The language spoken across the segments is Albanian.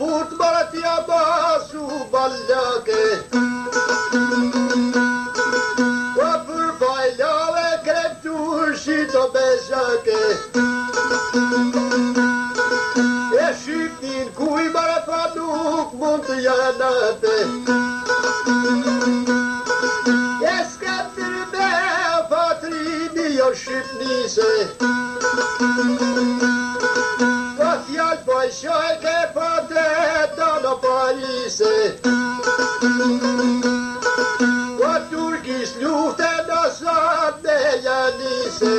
fut baratja basu ballake. Po për bajlave kreptur shito beshake. E shqiptin kuj bara pa nuk mund të janate. E s'katër me patrimi jo shqipnise. Po fjall po e shojke po të dono Parise. Po turkis lufte në sot me janise.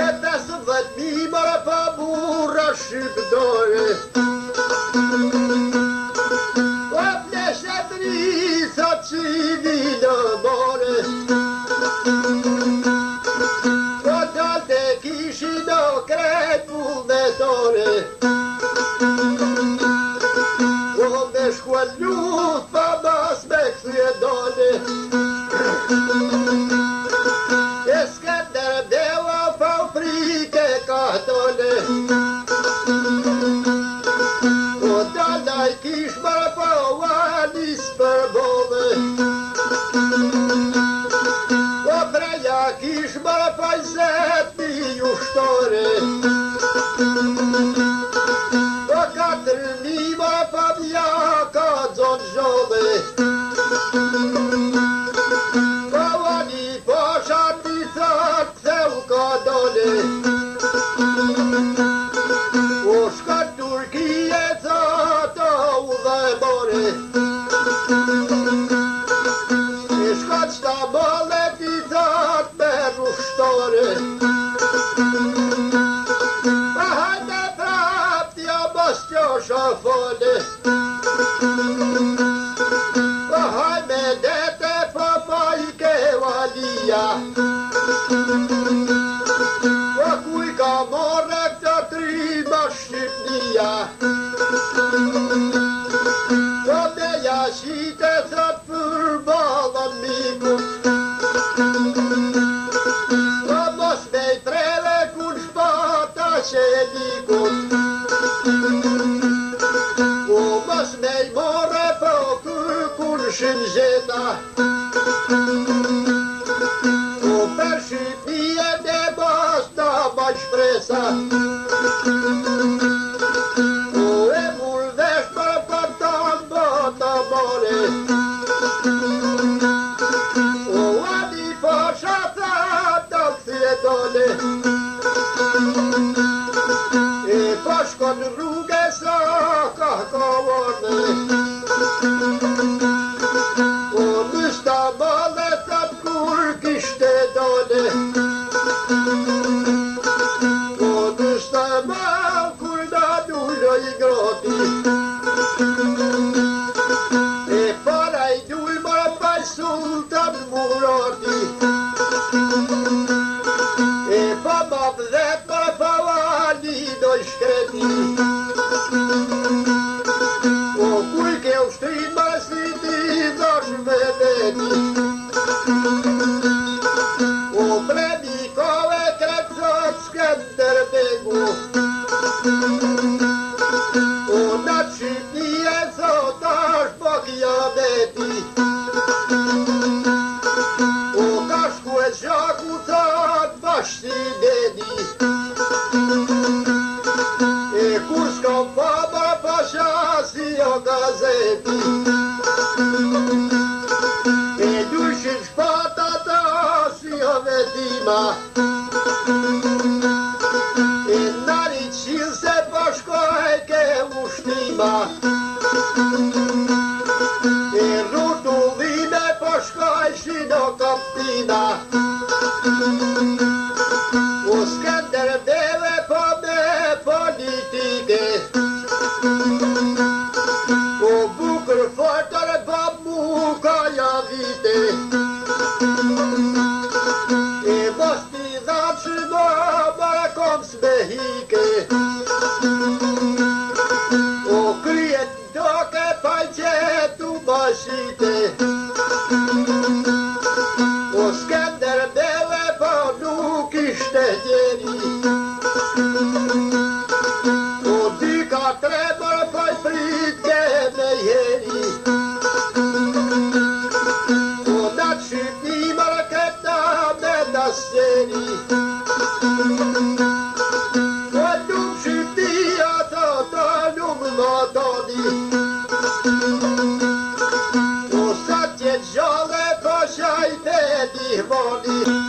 E 15.000 mara pa burra shqiptore. Po pleshet risa civile more. Po dalte kishin o krejt vullnetore. Po me shkua lut pa mas me këthje dole. E s'kender deva pa frike ka dole. Po dalaj kish mara pa uanis për bove. Po preja kish mara pa 20.000 ushtore. Po 4.000 mara pa mjaka dzon zhove. Po uani po shati thot theu ka dole. O shka Turkije thot u dhe more. E shka qta molet i thot me rushtore. Pa hajde prap t'ja mos qosha fole. Pa hajde dete pa pa i ke valia. Po kuj ka morre këta trima Shqipnia. Po me jashite thot për balën mikut. Po mos me i treve kun shpata qelikut. Po mos me i morre po kërkun shimgjeta. Po për Shqipnije ne mos ta ma shpresa. Po e mullvesh për përtan bota more. Po ani po shata të këthje dole. E po shkon rrugë sa ka kavorne. Po nështa male të kur kishte dole. Po nështa mal kur na dullo i groti. E para i dull mara pa sultan Murati. E pa ma vdet mara pa vali do i shkreti. O kuj ke ushtrin mara si ti dosh me veti. O premi kove krepsot Skender Begu. O na Shqipnije sot është po kiameti. O ka shku e zhaku thot bash si dedi. E kur s'kam fama pasha si o gazeti. E dushin shpata ta si o vetima. E nari qil se pashkoj ke ushtima. E rrutullime pashkoj shino kaptina. O Skender deve po me politike. O bukur fortore po mu ka ja vite. E mos t'i dhanë që mara kom s'behike. O kryet doke pa qetu bashite. O Skender dali